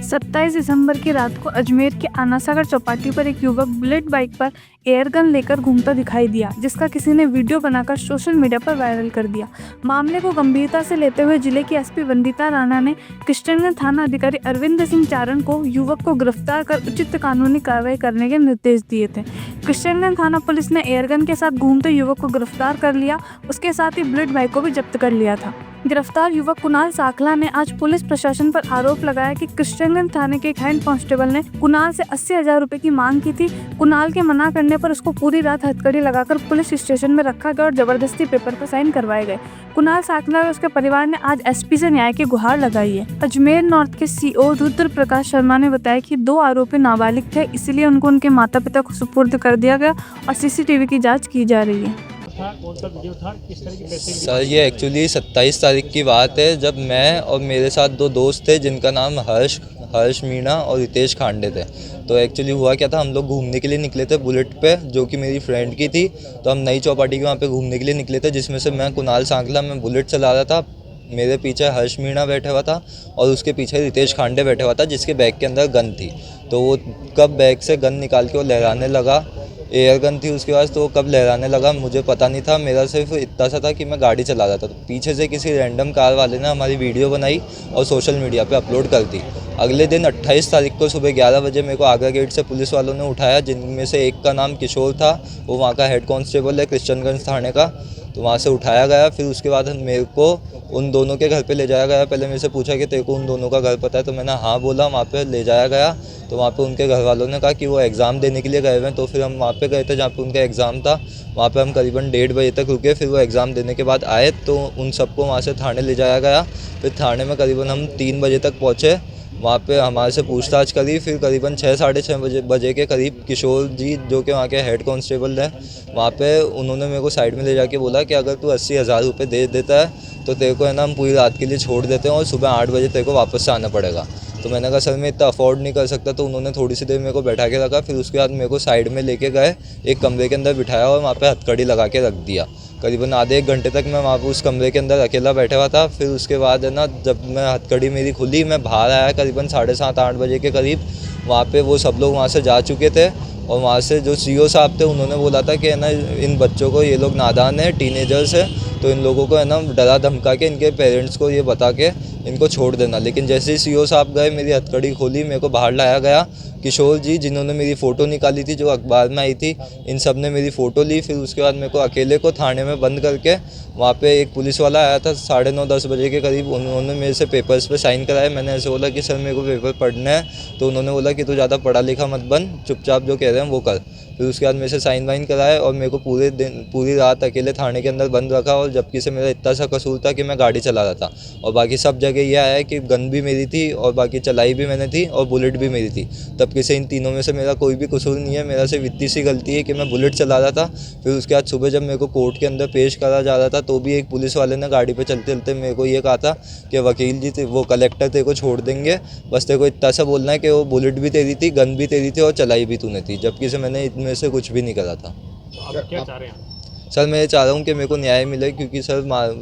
27 दिसंबर की रात को अजमेर के आनासागर चौपाटी पर एक युवक बुलेट बाइक पर एयरगन लेकर घूमता दिखाई दिया, जिसका किसी ने वीडियो बनाकर सोशल मीडिया पर वायरल कर दिया। मामले को गंभीरता से लेते हुए जिले की एसपी वंदिता राणा ने किशनगंज थाना अधिकारी अरविंद सिंह चारण को युवक को गिरफ्तार कर उचित कानूनी कार्रवाई करने के निर्देश दिए थे। किशनगंज थाना पुलिस ने एयरगन के साथ घूमते युवक को गिरफ्तार कर लिया। उसके साथ ही बुलेट बाइक को भी जब्त कर लिया था। गिरफ्तार युवक कुणाल साखला ने आज पुलिस प्रशासन पर आरोप लगाया कि किशनगंज थाने के एक हेड कांस्टेबल ने कुणाल से 80,000 रुपए की मांग की थी। कुणाल के मना करने पर उसको पूरी रात हथकड़ी लगाकर पुलिस स्टेशन में रखा गया और जबरदस्ती पेपर पर साइन करवाए गए। कुणाल साखला और उसके परिवार ने आज एसपी से न्याय की गुहार लगाई है। अजमेर नॉर्थ के सीओ रुद्र प्रकाश शर्मा ने बताया कि 2 आरोपी नाबालिग थे, इसलिए उनको उनके माता पिता को सुपुर्द कर दिया गया और सीसीटीवी की जाँच की जा रही है। कौन सा वीडियो था, किस तरह की पैसे? सर ये एक्चुअली 27 तारीख की बात है, जब मैं और मेरे साथ 2 दोस्त थे जिनका नाम हर्ष मीणा और रितेश खांडे थे। तो एक्चुअली हुआ क्या था, हम लोग घूमने के लिए निकले थे बुलेट पे, जो कि मेरी फ्रेंड की थी। तो हम नई चौपाटी के वहाँ पे घूमने के लिए निकले थे, जिसमें से मैं कुणाल सांकला मैं बुलेट चला रहा था। मेरे पीछे हर्ष मीणा बैठा हुआ था और उसके पीछे रितेश खांडे बैठा हुआ था, जिसके बैग के अंदर गन थी। तो वो कब बैग से गन निकाल के वो लहराने लगा, एयर गन थी उसके पास, तो वो कब लहराने लगा मुझे पता नहीं था। मेरा सिर्फ इतना सा था कि मैं गाड़ी चला रहा था। तो पीछे से किसी रैंडम कार वाले ने हमारी वीडियो बनाई और सोशल मीडिया पे अपलोड कर दी। अगले दिन 28 तारीख को सुबह 11 बजे मेरे को आगरा गेट से पुलिस वालों ने उठाया, जिनमें से एक का नाम किशोर था, वो वहाँ का हेड कांस्टेबल है किशनगंज थाने का। तो वहाँ से उठाया गया। फिर उसके बाद मेरे को उन दोनों के घर पे ले जाया गया। पहले मेरे से पूछा कि तेरे को उन दोनों का घर पता है, तो मैंने हाँ बोला। वहाँ पे ले जाया गया तो वहाँ पे उनके घर वालों ने कहा कि वो एग्ज़ाम देने के लिए गए हुए हैं। तो फिर हम वहाँ पे गए थे जहाँ पे उनका एग्ज़ाम था। वहाँ पे हम करीबन 1:30 बजे तक रुके। फिर वो एग्ज़ाम देने के बाद आए तो उन सबको वहाँ से थाने ले जाया गया। फिर थाने में करीबन हम 3 बजे तक पहुँचे। वहाँ पे हमारे से पूछताछ करी। फिर करीबन 6 साढ़े 6 बजे के करीब किशोर जी, जो कि वहाँ के हेड कांस्टेबल हैं, वहाँ पे उन्होंने मेरे को साइड में ले जाके बोला कि अगर तू 80,000 रुपये दे देता है तो तेरे को है ना हम पूरी रात के लिए छोड़ देते हैं और सुबह 8 बजे तेरे को वापस से आना पड़ेगा। तो मैंने कहा सर मैं इतना अफोर्ड नहीं कर सकता। तो उन्होंने थोड़ी सी देर मेरे को बैठा के रखा। फिर उसके बाद मेरे को साइड में लेके गए, एक कमरे के अंदर बिठाया और वहाँ पे हथकड़ी लगा के रख दिया। करीबन आधे 1 घंटे तक मैं वहाँ पर उस कमरे के अंदर अकेला बैठा हुआ था। फिर उसके बाद है ना, जब मैं हथकड़ी मेरी खुली, मैं बाहर आया करीबन 7:30-8 बजे के करीब। वहाँ पे वो सब लोग वहाँ से जा चुके थे और वहाँ से जो सीओ साहब थे उन्होंने बोला था कि है ना इन बच्चों को, ये लोग नादान है, टीनेजर्स है, तो इन लोगों को है ना डरा धमका के इनके पेरेंट्स को ये बता के इनको छोड़ देना। लेकिन जैसे ही सीओ साहब गए, मेरी हथकड़ी खोली, मेरे को बाहर लाया गया। किशोर जी, जिन्होंने मेरी फ़ोटो निकाली थी जो अखबार में आई थी, इन सब ने मेरी फ़ोटो ली। फिर उसके बाद मेरे को अकेले को थाने में बंद करके वहाँ पे एक पुलिस वाला आया था 9:30-10 बजे के करीब। उन्होंने मेरे से पेपर्स पे साइन कराए। मैंने ऐसे बोला कि सर मेरे को पेपर पढ़ना है। तो उन्होंने बोला कि तू ज़्यादा पढ़ा लिखा मत बन, चुपचाप जो कह रहे हैं वो कर। फिर उसके बाद मेरे से साइन वाइन कराए और मेरे को पूरी रात अकेले थाने के अंदर बंद रखा। और जबकि से मेरा इतना सा कसूर था कि मैं गाड़ी चला रहा था। और बाकी सब जगह यह आया कि गन भी मेरी थी और बाकी चलाई भी मैंने थी और बुलेट भी मेरी थी। तब किसी इन तीनों में से मेरा कोई भी कसूर नहीं है। मेरा सिर्फ इतनी सी गलती है कि मैं बुलेट चला रहा था। फिर उसके बाद सुबह जब मेरे को कोर्ट के अंदर पेश करा जा रहा था, तो भी एक पुलिस वाले ने गाड़ी पे चलते चलते मेरे को ये कहा था कि वकील जी वो कलेक्टर तेरे को छोड़ देंगे, बस तेरे को इतना सा बोलना है कि वो बुलेट भी तेरी थी, गन भी तेरी थी और चलाई भी तूने थी। जबकि से मैंने इनमें से कुछ भी नहीं करा था। तो आप क्या चाह रहे हैं? सर मैं चाह रहा हूँ कि मेरे को न्याय मिले, क्योंकि सर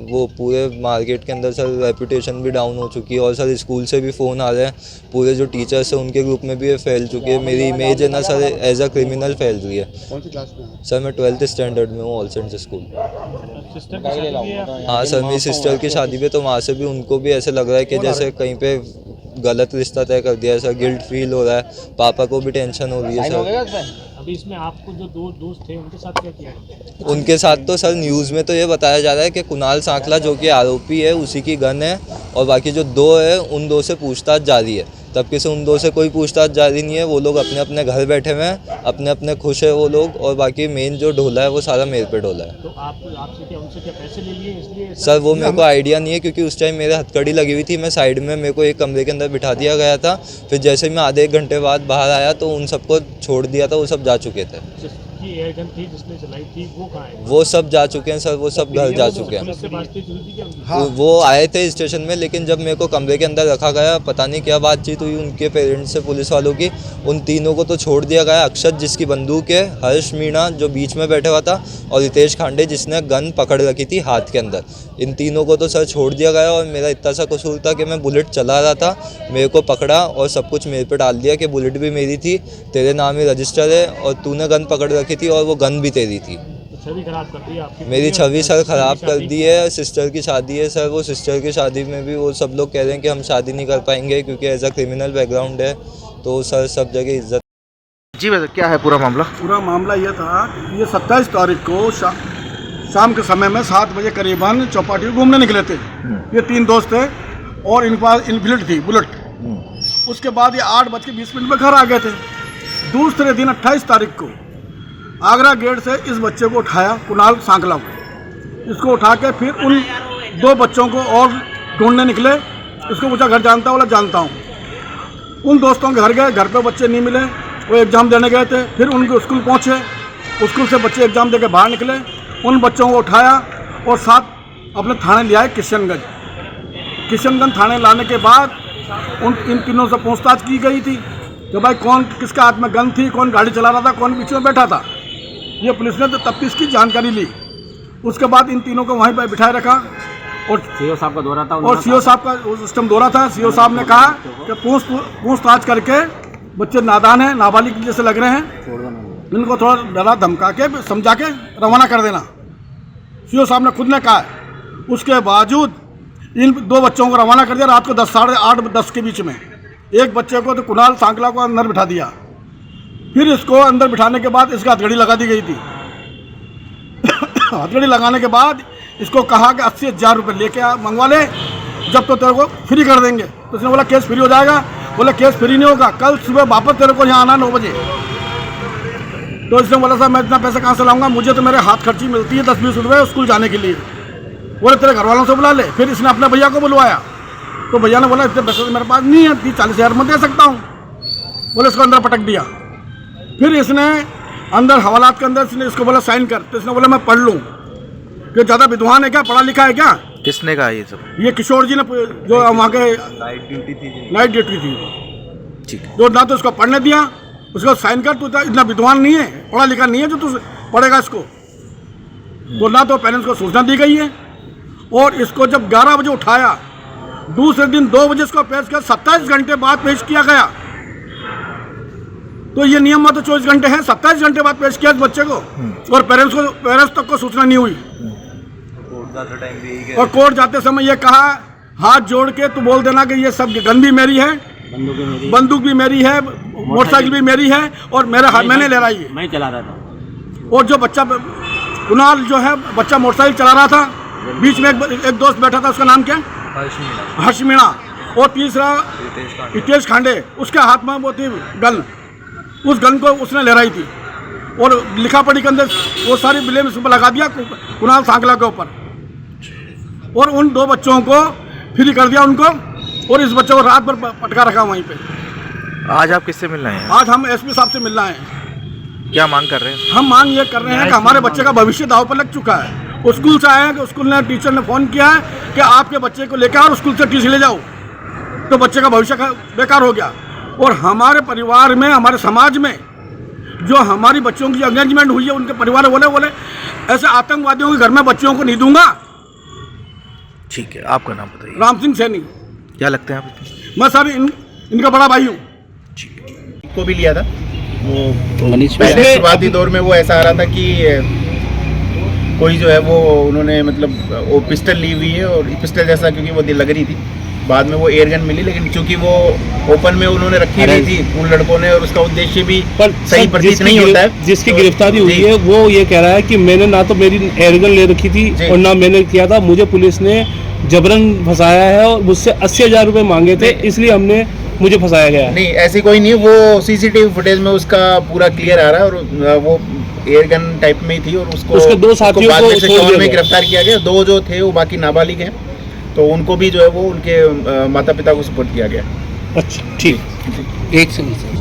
वो पूरे मार्केट के अंदर सर रेपुटेशन भी डाउन हो चुकी है। और सर स्कूल से भी फ़ोन आ रहे हैं, पूरे जो टीचर्स हैं उनके ग्रुप में भी ये फैल चुकी है। मेरी इमेज है ना सर एज अ क्रिमिनल फैल रही है। कौन सी क्लास में? सर मैं 12th स्टैंडर्ड में हूँ, ऑल सेंट्स स्कूल। सिस्टर की शादी भी है? हाँ सर, मेरी सिस्टर की शादी पे, तो वहाँ से भी उनको भी ऐसे लग रहा है कि जैसे कहीं पे गलत रिश्ता तय कर दिया है। सर गिल्ट फील हो रहा है, पापा को भी टेंशन हो रही है सर। अभी इसमें आपको जो 2 दोस्त थे उनके साथ क्या किया है? उनके साथ तो सर न्यूज़ में तो ये बताया जा रहा है कि कुणाल सांकला जो कि आरोपी है उसी की गन है, और बाकी जो 2 है उन 2 से पूछताछ जारी है। तब किसी उन 2 से कोई पूछताछ जारी नहीं है। वो लोग अपने अपने घर बैठे हुए हैं, अपने अपने खुश है वो लोग। और बाकी मेन जो ढोला है वो सारा मेरे पे ढोला है। तो आपसे क्या, उनसे क्या पैसे ले लिए इसलिए? सर वो मेरे को आइडिया नहीं है, क्योंकि उस टाइम मेरे हथकड़ी लगी हुई थी। मैं साइड में, मेरे को एक कमरे के अंदर बिठा दिया गया था। फिर जैसे ही मैं आधे 1 घंटे बाद बाहर आया तो उन सबको छोड़ दिया था, वो सब जा चुके थे। जिसकी एयरगन थी, जिसने चलाई थी, वो कहाँ है? वो सब जा चुके हैं सर, वो सब घर जा चुके हैं। पुलिस से बातचीत हुई थी क्या? वो आए थे स्टेशन में, लेकिन जब मेरे को कमरे के अंदर रखा गया, पता नहीं क्या बातचीत हुई उनके पेरेंट्स से पुलिस वालों की, उन तीनों को तो छोड़ दिया गया। अक्षत जिसकी बंदूक है, हर्ष मीणा जो बीच में बैठा हुआ था, और रितेश खांडे जिसने गन पकड़ रखी थी हाथ के अंदर। इन तीनों को तो सर छोड़ दिया गया और मेरा इतना सा कसूर था कि मैं बुलेट चला रहा था, मेरे को पकड़ा और सब कुछ मेरे पे डाल दिया कि बुलेट भी मेरी थी, तेरे नाम ही रजिस्टर है और तूने गन पकड़ रखी थी और वो गन भी तेरी थी। छवि खराब कर दी आपकी? मेरी छवि सर ख़राब कर दी है। सिस्टर की शादी है सर, वो सिस्टर की शादी में भी वो सब लोग कह रहे हैं कि हम शादी नहीं कर पाएंगे क्योंकि एज अ क्रिमिनल बैकग्राउंड है, तो सर सब जगह इज्जत। जी वैसे क्या है पूरा मामला? पूरा मामला ये था, ये 27 तारीख को शाम के समय में 7 बजे करीबन चौपाटी घूमने निकले थे। ये 3 दोस्त थे और इनके पास इनफिनिट थी बुलेट। उसके बाद ये 8:20 में घर आ गए थे। दूसरे दिन 28 तारीख को आगरा गेट से इस बच्चे को उठाया, कुणाल सांकला को। इसको उठा के फिर उन 2 बच्चों को और ढूंढने निकले। इसको पूछा घर जानता बोला जानता हूँ। उन दोस्तों के घर गए, घर पे बच्चे नहीं मिले, वो एग्ज़ाम देने गए थे। फिर उनके स्कूल पहुँचे, स्कूल से बच्चे एग्ज़ाम दे के बाहर निकले। उन बच्चों को उठाया और साथ अपने थाने ले आए किशनगंज थाने लाने के बाद इन तीनों से पूछताछ की गई थी कि भाई कौन किसके हाथ में गन थी, कौन गाड़ी चला रहा था, कौन बीच में बैठा था। ये पुलिस ने तो तफ्तीश की जानकारी ली। उसके बाद इन तीनों को वहीं पर बिठाए रखा और सीओ साहब का दौरा था और सीओ साहब का उस टाइम दौरा था। सीओ साहब ने कहा कि पूछताछ करके बच्चे नादान हैं, नाबालिग जैसे लग रहे हैं, इनको थोड़ा डरा धमका के समझा के रवाना कर देना, सीओ साहब ने खुद ने कहा है। उसके बावजूद इन 2 बच्चों को रवाना कर दिया रात को 8:30 के बीच में। एक बच्चे को तो कुणाल सांकला को अंदर बिठा दिया। फिर इसको अंदर बिठाने के बाद इसकी हथकड़ी लगा दी गई थी। हथकड़ी लगाने के बाद इसको कहा कि 80,000 रुपये लेके मंगवा ले, जब तो तेरे को फ्री कर देंगे। तो इसने बोला केस फ्री हो जाएगा। बोला केस फ्री नहीं होगा, कल सुबह वापस तेरे को यहाँ आना 9 बजे। तो इसने बोला साहब मैं इतना पैसा कहाँ से लाऊंगा, मुझे तो मेरे हाथ खर्ची मिलती है 10-20 रुपये स्कूल जाने के लिए। बोले तेरे घर वालों से बुला ले। फिर इसने अपने भैया को बुलवाया, तो भैया ने बोला इतने पैसे तो मेरे पास नहीं है, 30-40,000 में दे सकता हूँ। बोले इसको अंदर पटक दिया। फिर इसने अंदर हवालात के अंदर इसको बोला साइन कर, तो इसने बोला मैं पढ़ लूँ कि ज़्यादा विद्वान है क्या, पढ़ा लिखा है क्या। किसने कहा ये सब? ये किशोर जी ने, जो वहाँ के नाइट ड्यूटी थी, ठीक, जो ना तो उसको पढ़ने दिया, उसको साइन कर, तू इतना विद्वान नहीं है, पढ़ा लिखा नहीं है जो तू पढ़ेगा इसको। तो ना तो पेरेंट्स को सूचना दी गई है। और इसको जब 11 बजे उठाया, दूसरे दिन 2 बजे इसको पेश किया, 27 घंटे बाद पेश किया गया। तो ये नियम में तो 24 घंटे हैं, 27 घंटे बाद पेश किया इस बच्चे को। और पेरेंट्स तक को सूचना नहीं हुई। और कोर्ट जाते समय ये कहा, हाथ जोड़ के तू बोल देना कि ये सब गन भी मेरी है, बंदूक भी मेरी है, मोटरसाइकिल भी मेरी है और मेरे हाथ मैंने ले रही है, मैं चला रहा था। और जो बच्चा कुणाल जो है बच्चा मोटरसाइकिल चला रहा था, बीच में एक दोस्त बैठा था, उसका नाम क्या? हर्ष मीणा। और तीसरा रितेश खांडे, उसके हाथ में वो थी गन, उस गन को उसने ले रही थी। और लिखा पढ़ी के अंदर वो सारी ब्लेम इस पर लगा दिया कुणाल सांकला के ऊपर। और उन 2 बच्चों को फ्री कर दिया उनको, और इस बच्चे को रात भर पटका रखा वहीं पे। आज आप किससे मिलना है? आज हम एसपी साहब से मिलना है। क्या मांग कर रहे हैं? हम मांग ये कर रहे हैं कि हमारे बच्चे का भविष्य दांव पर लग चुका है। स्कूल से आए हैं कि स्कूल ने टीचर ने फ़ोन किया है कि आपके बच्चे को लेकर और स्कूल से टीसी ले जाओ, तो बच्चे का भविष्य बेकार हो गया। और हमारे परिवार में, हमारे समाज में जो हमारी बच्चों की एंगेजमेंट हुई है, उनके परिवार बोले ऐसे आतंकवादियों के घर में बच्चियों को नहीं दूंगा। ठीक है, आपका नाम बताइए। राम सिंह सैनी। क्या लगते हैं आप? मैं सर इनका बड़ा भाई हूँ। को भी लिया था वो पहले शुरुआती दौर में। वो ऐसा आ रहा था कि कोई जो है वो उन्होंने मतलब वो पिस्टल ली हुई है, और पिस्टल जैसा क्योंकि वो लग रही थी। बाद में वो एयरगन मिली, लेकिन चूंकि वो ओपन में उन्होंने रखी हुई थी उन लड़कों ने, और उसका उद्देश्य भी सही प्रतीत नहीं होता है। जिसकी गिरफ्तारी हुई है वो ये कह रहा है कि मैंने ना तो मेरी एयरगन ले रखी थी और ना मैंने किया था, मुझे पुलिस ने जबरन फंसाया है और मुझसे 80,000 रुपये मांगे थे, इसलिए मुझे फंसाया गया। नहीं, ऐसी कोई नहीं, वो सीसीटीवी फुटेज में उसका पूरा क्लियर आ रहा है। और वो एयरगन टाइप में ही थी, और उसके 2 साथियों को बाद में शॉन में गिरफ्तार किया गया। 2 जो थे वो बाकी नाबालिग हैं, तो उनको भी जो है वो उनके माता पिता को सपोर्ट किया गया। अच्छा, ठीक, एक सेकंड।